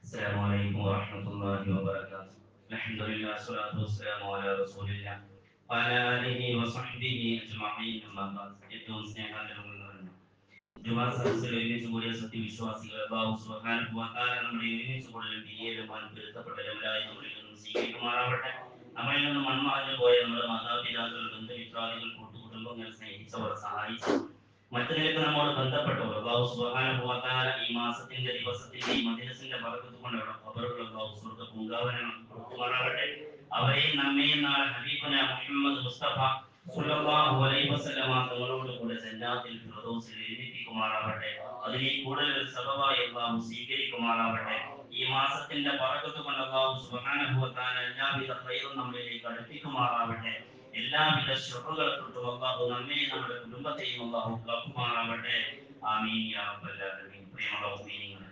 السلام عليكم ورحمة الله وبركاته. الحمد لله والصلاة والسلام على رسول الله وعلى آله وصحبه أجمعين. أما بعد. ഏറ്റവും സ്നേഹം നിറഞ്ഞ ജുമാ സദസ്സിൽ ഒരുമിച്ച് കൂടിയ സത്യവിശ്വാസികളെ അല്ലാഹു സുബ്ഹാനഹു വ തആല നമ്മളെ ഒരുമിച്ച് കൂടലും പിരിയലുമാൻ പൊരുത്തപ്പെട്ടവരായി നമ്മളിൽ നിന്നും സ്വീകരിക്കുമാറാവട്ടെ. നമ്മളിൽ നിന്നും മൺമറഞ്ഞു പോയ നമ്മുടെ മാതാപിതാക്കൾ, ബന്ധുമിത്രാദികൾ, കൂട്ടുകുടുംബങ്ങൾ, സ്നേഹിച്ചവർ, സഹായിച്ചവർ, മറ്റു നിലക്ക് നമ്മോട് ബന്ധപ്പെട്ടവർ അല്ലാഹു സുബ്ഹാനഹു വ തആല ഈ മാസത്തിന്റെ ദിവസത്തിന്റെ ഈ മജ്‌ലിസിന്റെ ബറക്കത്ത് കൊണ്ട് അവരുടെ ഖബറുകൾ അല്ലാഹു സ്വർഗ്ഗ പൂങ്കാവനമാക്കുമാറാവട്ടെ. അവരെയും നമ്മെയും നാളെ ഹബീബുന മുഹമ്മദ് മുസ്തഫ സ്വല്ലല്ലാഹു അലൈഹി വസല്ലമ തങ്ങളോട് കൂടെ ജന്നാത്തിൽ ഫിർദൗസിൽ ഒരുമിപ്പിക്കുമാറാവട്ടെ. അതിനെ കൂടുതൽ സബബായി അല്ലാഹു സ്വീകരിക്കുമാറാവട്ടെ. ഈ മാസത്തിന്റെ ബറക്കത്ത് കൊണ്ട് അല്ലാഹു സുബ്ഹാനഹു വ തആല എല്ലാവിധ ഖൈറും നമ്മളിലേക്ക് അടുപ്പിക്കുമാറാവട്ടെ. എല്ലാവിധ ശുഭകളെ തൊട്ടും അല്ലാഹു നമ്മെയും നമ്മുടെ കുടുംബത്തെയും അല്ലാഹു കാക്കുമാറാവട്ടെ. ആമീൻ യാ റബ്ബൽ ആലമീൻ. പ്രിയമുള്ള മുഅ്മിനീങ്ങളെ,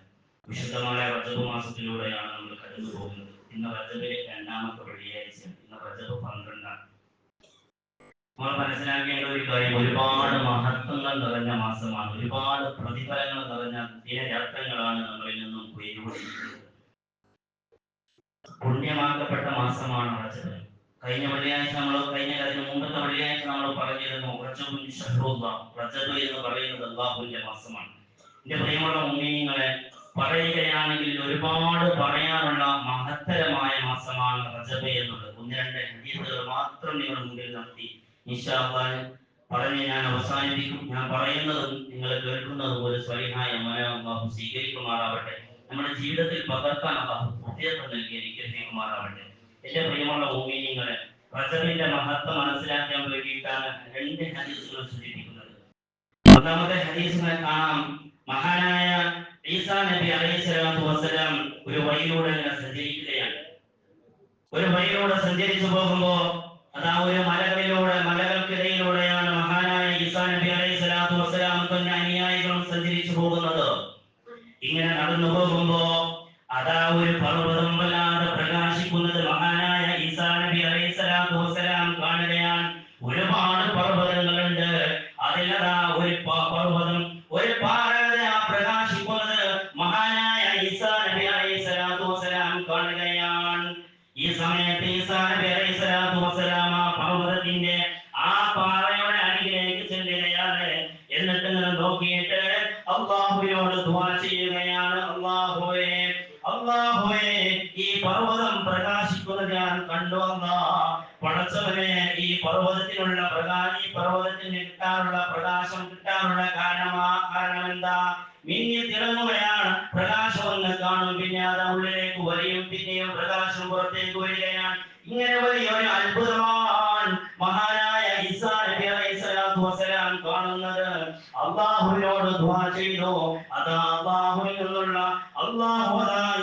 വിശുദ്ധമായ റജബ് മാസത്തിലൂടെയാണ് നമ്മൾ കടന്നു പോകുന്നത്. ഇന്ന് റജബിലെ രണ്ടാമത്തെ വെള്ളിയാഴ്ച. ഇന്ന് റജബ് 12. നമ്മൾ മനസ്സിലാക്കേണ്ട ഒരു കാര്യം, ഒരുപാട് മഹത്വങ്ങൾ നിറഞ്ഞ മാസമാണ്. ഒരുപാട് പ്രതിഫലങ്ങൾ നിറഞ്ഞ ദിനരാത്രങ്ങളാണ് നമ്മളിൽ നിന്നും കൊയ്തുകൊണ്ടിരിക്കുന്നത്. പുണ്യമാക്കപ്പെട്ട മാസമാണ് റജബ്. കഴിഞ്ഞ അതിന് മുമ്പത്തെ വെള്ളിയാഴ്ച നമ്മൾ പറഞ്ഞിരുന്നു റജബുൻ ഷഹ്റുല്ലാഹ്. റജബ് എന്ന് പറയുന്നത് അല്ലാഹുവിന്റെ മാസമാണ്. എന്റെ പ്രിയമുള്ള മുഅ്മിനീങ്ങളെ, പറയുകയാണെങ്കിൽ ഒരുപാട് പറയാനുള്ള മഹത്തരമായ മാസമാണ് റജബ് എന്നുള്ളത്. ഒന്ന് രണ്ട് ഹദീസുകൾ മാത്രം നിങ്ങൾ മുന്നിൽ നിർത്തി ഇൻഷാ അല്ലാഹ് പറഞ്ഞ് ഞാൻ അവസാനിപ്പിക്കും. ഞാൻ പറയുന്നതും നിങ്ങൾ കേൾക്കുന്നതും ഒരു സ്വലിഹായ അമലായി അല്ലാഹു സ്വീകരിക്കുമാറാവട്ടെ. നമ്മുടെ ജീവിതത്തിൽ പകർത്താൻ അല്ലാഹു തൗഫീഖ് നൽകി അനുഗ്രഹിക്കുമാറാവട്ടെ. എന്റെ പ്രിയമുള്ള മുഅ്മിനീങ്ങളെ, റജബിന്റെ മഹത്വം മനസ്സിലാക്കാൻ വേണ്ടിയിട്ടാണ് രണ്ട് ഹദീസുകൾ സൂചിപ്പിക്കുന്നത്. ഒന്നാമത്തെ ഹദീസിനെ കാണാം, മഹാനായ ഈസാ നബി അലൈഹിസ്സലാത്തു വസ്സലാം ഒരു വഴിയിലൂടെ സഞ്ചരിക്കുകയാണ്. ഒരു വഴിയിലൂടെ സഞ്ചരിച്ചു പോകുമ്പോ അതാ ഒരു മലകൾക്കിടയിലൂടെയാണ് മഹാനായ ഈസാ നബി അലൈഹിസ്സലാത്തു വസ്സലാം തന്റെ അനുയായികളും സഞ്ചരിച്ചു പോകുന്നത്. ഇങ്ങനെ നടന്നു പോകുമ്പോ അതാ ഒരു പർവ്വതം വല്ലാതെ പ്രകാശിക്കുന്നത് മഹാനായ ഈസാ നബി അലൈഹിസ്സലാത്തു വസ്സലാം കാണുകയാണ്. ഒരുപാട് പർവ്വതങ്ങളുണ്ട്. അതിലതാ ഒരു പർവ്വതം, ഒരു പാറ പ്രകാശിക്കുന്നത് മഹാനായ ഈസാ നബി അലൈഹിസ്സലാത്തു വസ്സലാം കാണുകയാണ്. ഈ സമയത്ത് ഈസാ നബി അലൈഹിസ്സലാത്തു വസ്സലാം ആ പർവ്വതത്തിന്റെ ആ പാറയുടെ അരികിലേക്ക് ചെല്ലുകയാണ്. എന്നിട്ട് നോക്കിയിട്ട് അല്ലാഹുവിനോട് ദുആ ചെയ്യുകയാണ്. അല്ലാഹുവേ, ഈ പർവ്വതം പ്രകാശിക്കുന്നത് ഞാൻ കണ്ടു. പടച്ചവനെ, ഈ പർവ്വതത്തിന് കിട്ടാനുള്ള പ്രകാശം കിട്ടാനുള്ള കാരണം എന്താ? മിന്നി തിളങ്ങുകയാണ്. പ്രകാശം ഒന്ന് കാണും, പിന്നെ അത് ഉള്ളിലേക്ക് വലിയും, പിന്നെയും പ്രകാശം പുറത്തേക്ക് വരികയാണ്. ഇങ്ങനെ വലിയൊരു അത്ഭുതമാണ് മഹാനായ ഈസാ നബി അലൈഹിസ്സലാത്തു വസ്സലാം കാണുന്നത്. അല്ലാഹുവിനോട് ദുആ ചെയ്തു. അതാ അല്ലാഹുവിൽ നിന്നുള്ള അല്ലാഹു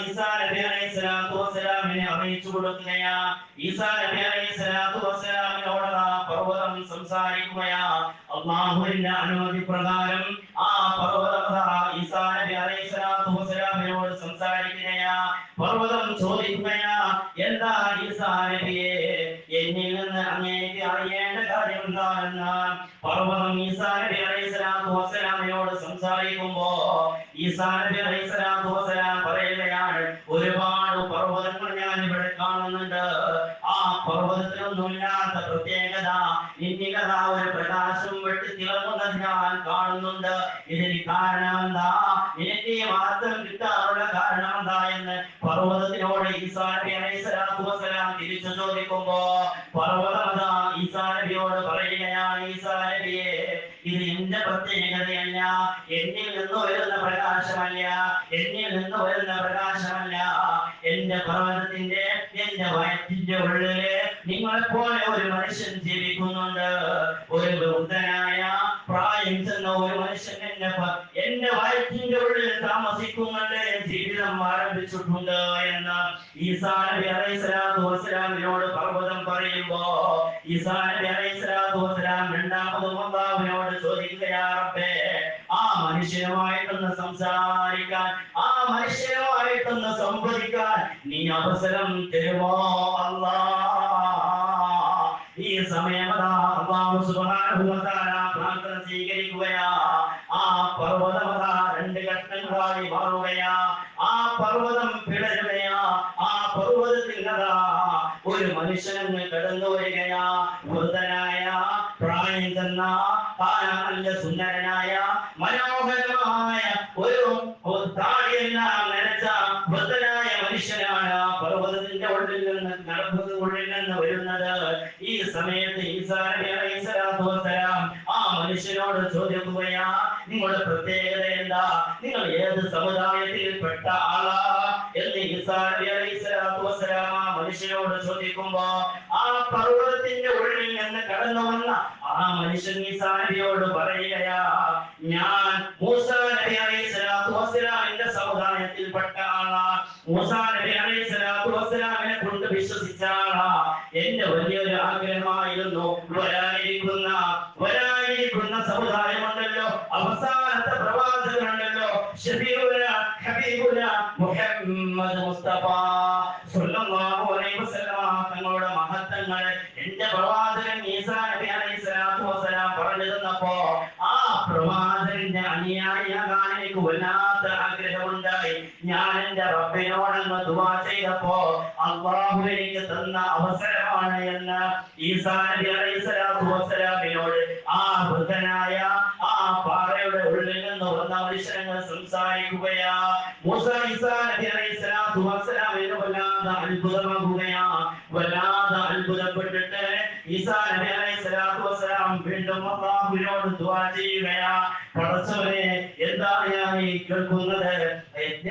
ഈസാ നബി അലൈഹിസ്സലാത്തു വസ്സലാമിനെ അറിയിച്ചു കൊടുക്കുകയാ. ഈസാ നബി അലൈഹിസ്സലാത്തു വസ്സലാമിനോട് പർവ്വതം സംസാരിക്കുകയാ. അല്ലാഹുവിന്റെ അനുമതി പ്രകാരം ആ പർവ്വതം ഈസാ നബി അലൈഹിസ്സലാത്തു വസ്സലാമിനോട് സംസാരിക്കുകയാ. പർവ്വതം ചോദിക്കുകയാ, എന്താ ഈസാ നബിയെ, എന്നിൽ നിന്ന് അങ്ങേക്ക് അറിയേണ്ട കാര്യം എന്താണെന്ന്. പർവ്വതം ഈസാ നബി അലൈഹിസ്സലാത്തു വസ്സലാമിനോട് സംസാരിക്കുമ്പോ ഈസാ നബി അലൈഹിസ്സലാത്തു വസ്സലാം പറയുകയാണ്, ഒരുപാട് പർവ്വതങ്ങൾ ഞാൻ ഇവിടെ കാണുന്നുണ്ട്. ആ പർവ്വതത്തിനൊന്നുമില്ലാത്ത പ്രത്യേകത, നിന്നിലതാ ഒരു പ്രകാശം വെട്ടി തിളങ്ങുന്നത് ഞാൻ കാണുന്നുണ്ട്. ഇതിന് കാരണം എന്താ? നിനക്ക് ഈ മഹത്വം കിട്ടാനുള്ള കാരണം എന്താ എന്ന് പർവ്വതത്തിനോട് ഈസാ നബി അലൈഹിസ്സലാത്തു വസ്സലാം തിരിച്ചു ചോദിക്കുമ്പോ പർവ്വതം ഈസാ നബിയോട് പറയുകയാണ്, ഈസാ നബിയെ, ഇത് എന്റെ പ്രത്യേകതയല്ല, എന്നിൽ നിന്ന് വരുന്ന പ്രകാശമല്ല, എന്റെ പർവ്വതത്തിന്റെ, എന്റെ വയറ്റിന്റെ ഉള്ളില് നിങ്ങളെപ്പോലെ ഒരു മനുഷ്യൻ ജീവിക്കുന്നുണ്ട്. ഒരു വൃദ്ധനായ പ്രായം ചെന്ന ഒരു മനുഷ്യൻ എന്റെ വയറ്റിന്റെ ഉള്ളിൽ താമസിക്കുന്നുണ്ട്, ജീവിതം ആരംഭിച്ചിട്ടുണ്ട് എന്ന് ഈസാ നബി അലൈഹിസ്സലാത്തു വസ്സലാമിനോട് പർവ്വതം പറയുമ്പോ ഈസാ നബി അലൈഹിസ്സലാത്തു വസ്സലാം രണ്ടാമതും അല്ലാഹുവിനോട് ചോദിക്കുകയാ, റബ്ബേ, ആ മനുഷ്യനുമായിട്ടൊന്ന് സംസാരിക്കാൻ, ആ മനുഷ്യനുമായിട്ടൊന്ന് സംവദിക്കാൻ നീ അവസരം തരുമോ അല്ലാഹ്? ഈ സമയം അല്ലാഹു സുബ്ഹാനഹു വ തആല പ്രാർത്ഥന സ്വീകരിക്കുകയാ. ആ പർവ്വതം രണ്ട് ഘട്ടങ്ങളായി മാറുകയാ. ആ പർവ്വതം മനുഷ്യനെന്ന് കടന്നു വരികയാ. വൃദ്ധനായ, പ്രായം ചെന്ന, നല്ല സുന്ദരനായ, മനോഹരമായ ഒരു താടിയെല്ലാം നനച്ച വൃദ്ധനായ മനുഷ്യനാണ് ആ പർവ്വതത്തിന്റെ ഉള്ളിൽ നിന്ന് വരുന്നത്. ഈ സമയത്ത് ഈസാ നബി അലൈഹിസ്സലാത്തു വസ്സലാം ആ മനുഷ്യനോട് ചോദിക്കുകയാ, നിങ്ങളുടെ പ്രത്യേകത എന്താ? നിങ്ങൾ ഏത് സമുദായത്തിൽപ്പെട്ട ആളാ എന്ന് ഈസാ നബി അലൈഹിസ്സലാത്തു വസ്സലാം ആ മനുഷ്യനോട് ചോദിക്കുമ്പോ ആ പർവ്വതത്തിന്റെ ഉള്ളിൽ നിന്ന് കടന്നു വന്ന ആ മനുഷ്യൻ ഈസാ നബിയോട് പറയുകയാ, ഞാൻ മൂസാ നബി അലൈഹിസ്സലാത്തു വസ്സലാമിന്റെ സമുദായത്തിൽപ്പെട്ട ആളാ. മൂസാ നബി അലൈഹിസ്സലാത്തു വസ്സലാമിനെ കൊണ്ട് വിശ്വസിച്ച ആളാ. എന്റെ വലിയൊരു ആഗ്രഹമായിരുന്നു വരാനിരിക്കുന്ന സമുദായമുണ്ടല്ലോ, അവസാനത്തെ പ്രവാചകനുണ്ടല്ലോ, ഷഫീഉന ഹബീബുന മുഹമ്മദ് മുസ്തഫ സ്വല്ലല്ലാഹു അലൈഹി വസല്ലം തങ്ങളുടെ മഹത്വങ്ങൾ എന്റെ പ്രവാചകൻ ഈസാ നബി അലൈഹിസ്സലാത്തു വസ്സലാം പറഞ്ഞു തന്നപ്പോ ആ പ്രവാചകന്റെ അനുയായിയാകാൻ എനിക്ക് വല്ലാത്ത ആഗ്രഹമുണ്ടായി. ഞാൻ എന്റെ റബ്ബിനോടൊന്ന് ദുആ ചെയ്തപ്പോ അല്ലാഹു എനിക്ക് തന്ന അവസരമാണ് എന്ന് ഈസാ നബി അലൈഹിസ്സലാത്തു വസ്സലാമിനോട് ആ വൃദ്ധനായ ആ പാറയുടെ ഉള്ളിൽ നിന്ന് വന്ന മനുഷ്യങ്ങൾ സംസാരിക്കുകയാ. ഈസാ നബി അലൈഹിസ്സലാത്തു വസ്സലാമിന് വല്ലാതെ അത്ഭുതമാകുകയാ. വല്ലാതെ അത്ഭുതപ്പെട്ടിട്ട് ഈസാ നബി അലൈഹിസ്സലാത്തു വസ്സലാം വീണ്ടും അല്ലാഹുവിനോട് ദുആ ചെയ്യുകയാ. പടച്ചവനെ, എന്താണ് ഞാൻ ഈ കേൾക്കുന്നത്?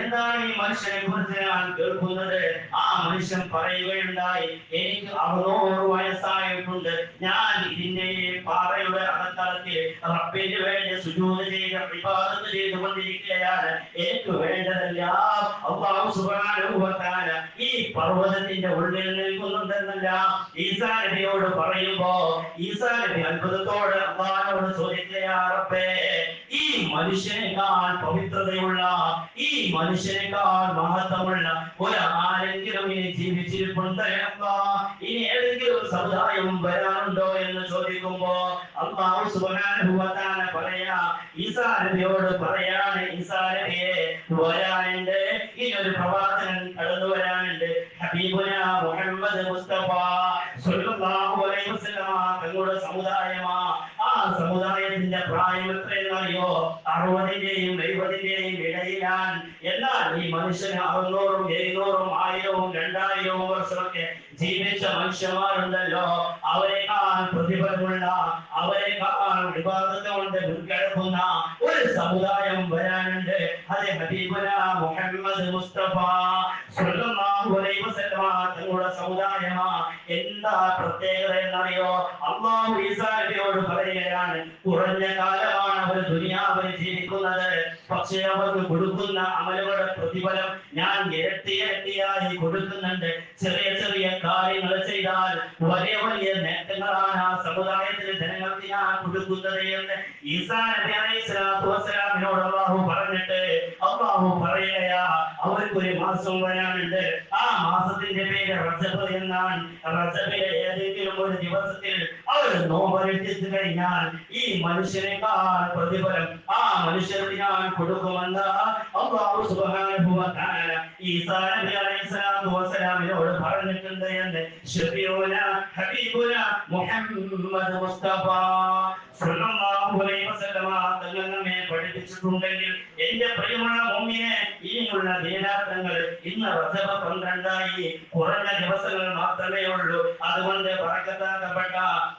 എന്താണ് ഈ മനുഷ്യനെ കുറിച്ച് ഞാൻ കേൾക്കുന്നത്? ആ മനുഷ്യൻ പറയുകയുണ്ടായി, എനിക്ക് 600 വയസ്സായിട്ടുണ്ട്. ഞാൻ ഇതിന്റെ പാറയുടെ അകത്തളത്തിൽ റബ്ബിന് വേണ്ടി സുജൂദ് ചെയ്ത് ഇബാദത്ത് ചെയ്തുകൊണ്ടിരിക്കുകയാണ്. എനിക്ക് വേണ്ടതെല്ലാം അല്ലാഹു സുബ്ഹാനഹു വ തആല ഈ പർവ്വതത്തിന്റെ ഉള്ളിൽ നിൽക്കുന്നുണ്ടെന്നല്ല ഈസാ നബിയോട് പറയുമ്പോ ഈസാ നബി അത്ഭുതത്തോടെ അല്ലാഹുവോട് ചോദിക്കുകയാ, റബ്ബേ, ഈ മനുഷ്യനേക്കാൾ പവിത്രതയുള്ള, ഈ മനുഷ്യനേക്കാൾ മഹത്വമുള്ള ഒരാരെങ്കിലും ഇനി ജീവിച്ചിരിപ്പുണ്ട്? ഇനി ഏതെങ്കിലും സമുദായം വരാനുണ്ടോ എന്ന് ചോദിക്കുമ്പോ അല്ലാഹു സുബ്ഹാനഹു വ തആല പറയാ, ഈസാ നബിയോട് പറയാണ്, ഈസാ നബിയെ, വരാനുണ്ട്, ഇനി ഒരു പ്രവാചകൻ കടന്നു വരാനുണ്ട്. ഹബീബുന മുഹമ്മദ് മുസ്തഫ സ്വല്ലല്ലാഹു അലൈഹി വസല്ലം തങ്ങളുടെ സമുദായമാ. ആ സമുദായത്തിന്റെ പ്രായം എത്രയെന്നറിയോ? 60-ന്റെയും 70-ന്റെയും ഇടയിലാണ്. എന്നാൽ ഈ മനുഷ്യന് 600-ഉം 700-ഉം 1000-ഉം 2000-ഉം വർഷമൊക്കെ ജീവിച്ച മനുഷ്യന്മാരുണ്ടല്ലോ, അവരെക്കാൾ പ്രതിഫലമുള്ള, അവരെക്കാൾ ഇബാദത്ത് കൊണ്ട് മുൻകടക്കുന്ന ഒരു സമുദായം വരാനുണ്ട്. അത് ഹബീബുന മുഹമ്മദ് മുസ്തഫ സ്വല്ലല്ലാഹു അലൈഹി വസല്ലം തങ്ങളുടെ സമുദായമാ. എന്താ പ്രത്യേകത എന്നറിയോ? അല്ലാഹു ഈസാ നബിയോട് പറയുകയാണ്, കുറഞ്ഞ കാലമാണ് അവർ ദുനിയാവിൽ ജീവിക്കുന്നത്, പക്ഷേ അവർക്ക് കൊടുക്കുന്ന അമലുകളുടെ പ്രതിഫലം ഞാൻ ഇരട്ടിയായി കൊടുക്കുന്നുണ്ട്. ചെറിയ ചെറിയ കാര്യങ്ങൾ ചെയ്താൽ വലിയ വലിയ നേട്ടങ്ങളാണ് ആ സമുദായത്തിലെ ജനങ്ങൾക്ക് ഞാൻ കൊടുക്കുന്നത് എന്ന് ഈസാ നബി അലൈഹിസ്സലാത്തു വസ്സലാമിനോട് അല്ലാഹു പറഞ്ഞിട്ട് അല്ലാഹു പറയുകയാ, അവർക്കൊരു മാസം വരാനുണ്ട്. ആ മാസത്തിന്റെ പേര് റജബ് എന്നാണ്. റജബിലെ ഏതെങ്കിലും ഒരു ദിവസത്തിൽ അവർ നോമ്പനുഷ്ഠിച്ചു കഴിഞ്ഞാൽ ഈ മനുഷ്യനേക്കാൾ പ്രതിഫലം ആ മനുഷ്യർക്ക് ഞാൻ കൊടുക്കുമെന്ന് അല്ലാഹു സുബ്ഹാനഹു വ തആല ഈസാ നബി അലൈഹിസ്സലാത്തു വസ്സലാമിനോട് പറഞ്ഞിട്ടുണ്ട് എന്ന് ഷഫീഉന ഹബീബുന മുഹമ്മദ് മുസ്തഫ സ്വല്ലല്ലാഹു അലൈഹി വസല്ലം തങ്ങൾ നമ്മെ പഠിപ്പിച്ചിട്ടുണ്ടെങ്കിൽ എന്റെ പ്രിയമുള്ള മുഅ്മിനെ, ഇനിയുള്ള ദിനാർത്ഥങ്ങൾ ഇന്ന് റജബ് 12 കുറഞ്ഞ ദിവസങ്ങൾ മാത്രമേ ഉള്ളൂ. അതുകൊണ്ട് ബറക്കത്താക്കപ്പെട്ട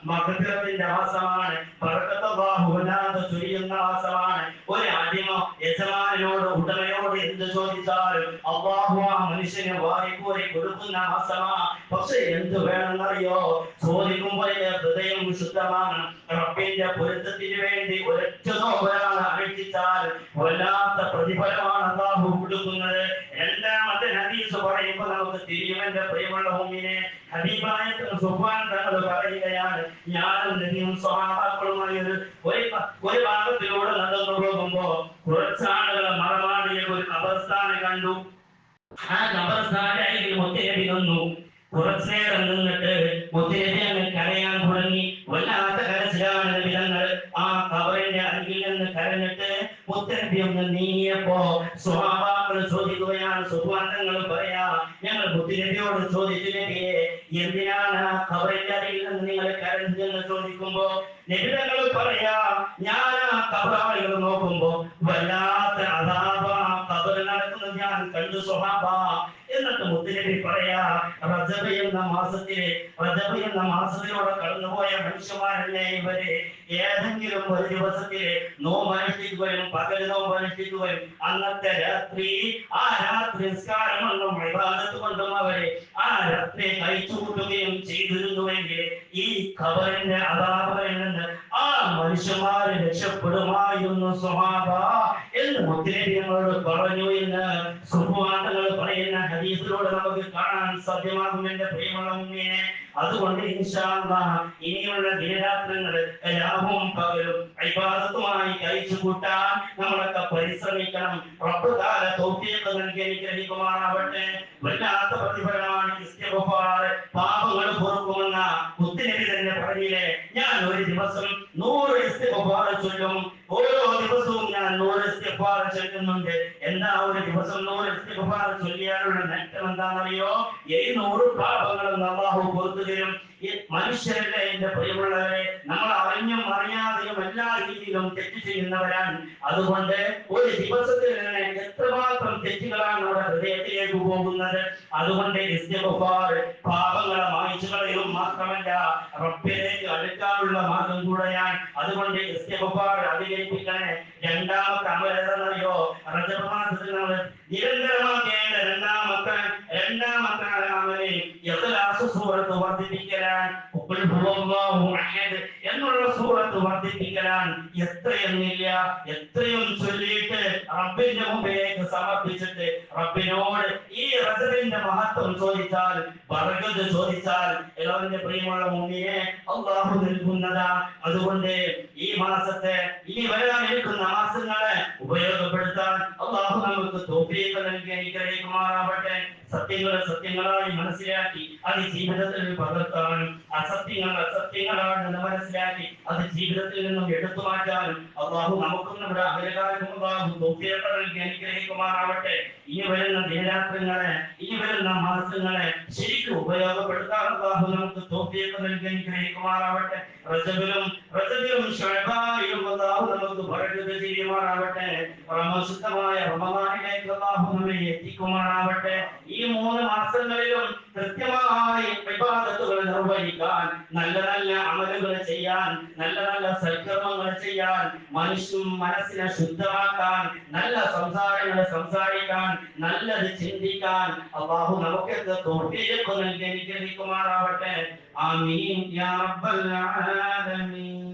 മഗ്ഫിറത്തിന്റെ മാസമാണ്. ബറക്കത്ത് അല്ലാഹു വല്ലാതെ ചൊരിയുന്ന മാസമാണ്. ഒരു അടിമ യജമാനോട് ഉടമയോട് എന്ത് ചോദിച്ചാലും അല്ലാഹു ആ മനുഷ്യന് വാരിക്കോരി കൊടുക്കുന്ന മാസമാ. പക്ഷെ എന്ത് വേണമെന്നറിയോ? ചോദിക്കുമ്പോൾ ഹൃദയം ശുദ്ധമാകണം. റബ്ബിന്റെ പൊരുത്തത്തിന് വേണ്ടി ഒരൊറ്റ നോമ്പൊരാൾ അനുഷ്ഠിച്ചാൽ വല്ലാത്ത പ്രതിഫലമാണ് അല്ലാഹു കൊടുക്കുന്നത്. രണ്ടാമത്തെ ഹദീസ് പറയുമ്പോൾ നമുക്ക് തിരിയുമെന്റെ പ്രിയമുള്ള മുഅ്മിനെ, ഹബീബായ സുബ്ഹാൻ തങ്ങൾ പറയുകയാണ്, ഞാനും നബിയും സ്വഹാബാക്കളുമായി ഒരു ഭാഗത്തിലൂടെ നടന്നു പോകുമ്പോ കുറച്ചാളുകൾ മറമാടിയ ഒരു ഖബർസ്ഥാനെ കണ്ടു. ആ ഖബർസ്ഥാനിൽ മുത്തനബി നിന്നു. കുറച്ചു നേരം നിന്നിട്ട് മുത്തനബി അങ്ങ് കരയാൻ തുടങ്ങി. വല്ലാത്ത കരച്ചിലാണ് നബിതങ്ങൾ. ആ ഖബറിന്റെ അരികിൽ നിന്ന് കരഞ്ഞിട്ട് മുത്തനബി ഒന്ന് നീങ്ങിയപ്പോ സ്വഹാബാക്കൾ സഹാബാക്കൾ ചോദിക്കുകയാണ്, സുബ്ഹാനങ്ങൾ പറയാ, ഞങ്ങൾ മുത്തുനബിയോട് ചോദിച്ചു, നബിയെ എന്തിനാണ് ഖബറിന്റെ അരികിൽ നിന്ന് നിങ്ങൾ കരഞ്ഞെന്ന് ചോദിക്കുമ്പോ നബി തങ്ങൾ പറയാ, ഞാൻ ആ ഖബറാളികൾ നോക്കുമ്പോ വല്ലാത്ത അദാബ ഖബറിൽ നടക്കുന്നത് ഞാൻ കണ്ടു സ്വഹാബ. എന്നിട്ട് മുത്തുനബി പറയാ, റജബ് എന്ന മാസത്തിലൂടെ കടന്നുപോയ മനുഷ്യന്മാരല്ലേ ഇവര്. ഏതെങ്കിലും ഒരു ദിവസത്തില് നോമ്പനുഷ്ഠിക്കുകയും പകൽ നോമ്പനുഷ്ഠിക്കുകയും അന്നത്തെ രാത്രി ആ രാത്രി നിസ്കാരം കൊണ്ടും ഇബാദത്ത് കൊണ്ടും അവര് ആ രാത്രി കഴിച്ചു കൂട്ടുകയും ചെയ്തിരുന്നുവെങ്കിൽ ഈ ഖബറിന്റെ അദാബിൽ നിന്ന് ആ മനുഷ്യന്മാര് രക്ഷപ്പെടുമായിരുന്നു സ്വഹാബ എന്ന് മുത്തുനബി നമ്മളോട് പറഞ്ഞു എന്ന് സുബ്ഹാനങ്ങൾ പറയുന്ന ഹദീസിലൂടെ നമുക്ക് കാണാൻ സാധ്യമാകും എന്റെ പ്രിയമുള്ള മുഅ്മിനീനെ. അതുകൊണ്ട് ഇൻഷാ അല്ലാഹ് ഇനിയുള്ള ദിനരാത്രങ്ങൾ രാവും പകലും ഇബാദത്തുമായി കഴിച്ചു കൂട്ടാൻ നമ്മളൊക്കെ പരിശ്രമിക്കണം. റബ്ബ് തആല തൗഫീഖ് നൽകി അനുഗ്രഹിക്കുമാറാവട്ടെ. വല്ലാത്ത പ്രതിഫലമാണ് ഇസ്തിഗ്ഫാർ, പാപങ്ങൾ പൊറുക്കുമെന്ന മുത്തുനബി തന്നെ പറഞ്ഞില്ലേ, ഞാൻ ഒരു ദിവസം 100 ഇസ്തിഗ്ഫാർ ചൊല്ലും, ഓരോ ദിവസവും ഞാൻ 100 ഇസ്തിഗ്ഫാർ ചൊല്ലുന്നുണ്ട്. എന്താ ഒരു ദിവസം 100 ഇസ്തിഗ്ഫാർ ചൊല്ലിയാലുള്ള നേട്ടം എന്താണെന്നറിയോ? 700 പാപങ്ങളും അല്ലാഹു പുറത്തു തരും. മനുഷ്യരല്ലേ എന്റെ പ്രിയമുള്ളവരെ, നമ്മൾ അറിഞ്ഞും അറിയാതെയും എല്ലാ രീതിയിലും തെറ്റ് ചെയ്യുന്നവരാണ്. അതുകൊണ്ട് ഒരു ദിവസത്തിൽ തന്നെ എത്രമാത്രം തെറ്റുകളാണ് നമ്മുടെ ഹൃദയത്തിലേക്ക് പോകുന്നത്. അതുകൊണ്ട് ഇസ്തിഗ്ഫാർ പാപങ്ങളെ മായ്ച്ചു കളയും മാത്രമല്ല റബ്ബിലേക്ക് അടുക്കാനുള്ള മാർഗം കൂടെയാണ്. അതുകൊണ്ട് ഇസ്തിഗ്ഫാർ അധികരിപ്പിക്കണേ. രണ്ടാമത്തെ അമൽ ഏതെന്നറിയോ? റജബ് മാസത്തിൽ നമ്മൾ നിരന്തരമാക്കേണ്ട രണ്ടാമത്തെ അമല് ഇഖ്ലാസ് സൂറത്ത് വർദ്ധിപ്പിക്കലാണ്. ഖുൽ ഹുവല്ലാഹു അഹദ് എന്നുള്ള സൂറത്ത് വർദ്ധിപ്പിക്കലാണ്. എത്രയെന്നില്ല, എത്രയും ചൊല്ലിയിട്ട് റബ്ബിന്റെ മുമ്പിലേക്ക് സമർപ്പിച്ചിട്ട് റബ്ബിനോട് ഈ റജബിന്റെ മഹത്വം ചോദിച്ചാൽ, ബർക്കത്ത് ചോദിച്ചാൽ എല്ലാവരുടെ പ്രിയമുള്ള മുഅ്മിനീനെ അല്ലാഹു നൽകുന്നതാ. അതുകൊണ്ട് ഈ മാസത്തെ ഇനി വരാനിരിക്കുന്ന മാസങ്ങളെ ഉപയോഗപ്പെടുത്താൻ അല്ലാഹു നമുക്ക് തൗഫീഖ് നൽകി അനുഗ്രഹിക്കുമാറാവട്ടെ. സത്യങ്ങളെ സത്യങ്ങളായി മനസ്സിലാക്കി അത് ജീവിതത്തിൽ പകർത്താനും അസത്യങ്ങളാണെന്ന് മനസ്സിലാക്കി അത് ജീവിതത്തിൽ നിന്നും എടുത്തു മാറ്റാനും അല്ലാഹു നമുക്കും നമ്മുടെ അമലകാർക്കും അല്ലാഹു തൗഫീഖ് നൽകി അനുഗ്രഹിക്കുമാറാവട്ടെ. ഇനി വരുന്ന ദിനരാത്രങ്ങളെ, ഇനി വരുന്ന മാസങ്ങളെ ശരിക്കും ഉപയോഗപ്പെടുത്താൻ അല്ലാഹു നമുക്ക് തൗഫീഖ് നൽകി അനുഗ്രഹിക്കുമാറാവട്ടെ. റജബിലും ശഅബാനിലും അല്ലാഹു നമുക്ക് ബറക്കത്ത് ചെയ്യുമാറാവട്ടെ. ശുദ്ധമായ റമദാനിലേക്ക് അല്ലാഹു നമ്മെ എത്തിക്കുമാറാവട്ടെ. ഈ 3 മാസങ്ങളിലും കൃത്യമായി ഇബാദത്തുകൾ നിർവഹിക്കാൻ, നല്ല നല്ല അമലുകൾ ചെയ്യാൻ, നല്ല നല്ല സൽക്കർമ്മങ്ങൾ ചെയ്യാൻ, മനസ്സിനെ ശുദ്ധമാക്കാൻ, നല്ല സംസാരങ്ങൾ സംസാരിക്കാൻ, നല്ലത് ചിന്തിക്കാൻ അല്ലാഹു നമുക്കൊക്കെ തൗഫീഖ് നൽകി അനുഗ്രഹിക്കുമാറാവട്ടെ. ആമീൻ യാ റബ്ബൽ ആലമീൻ.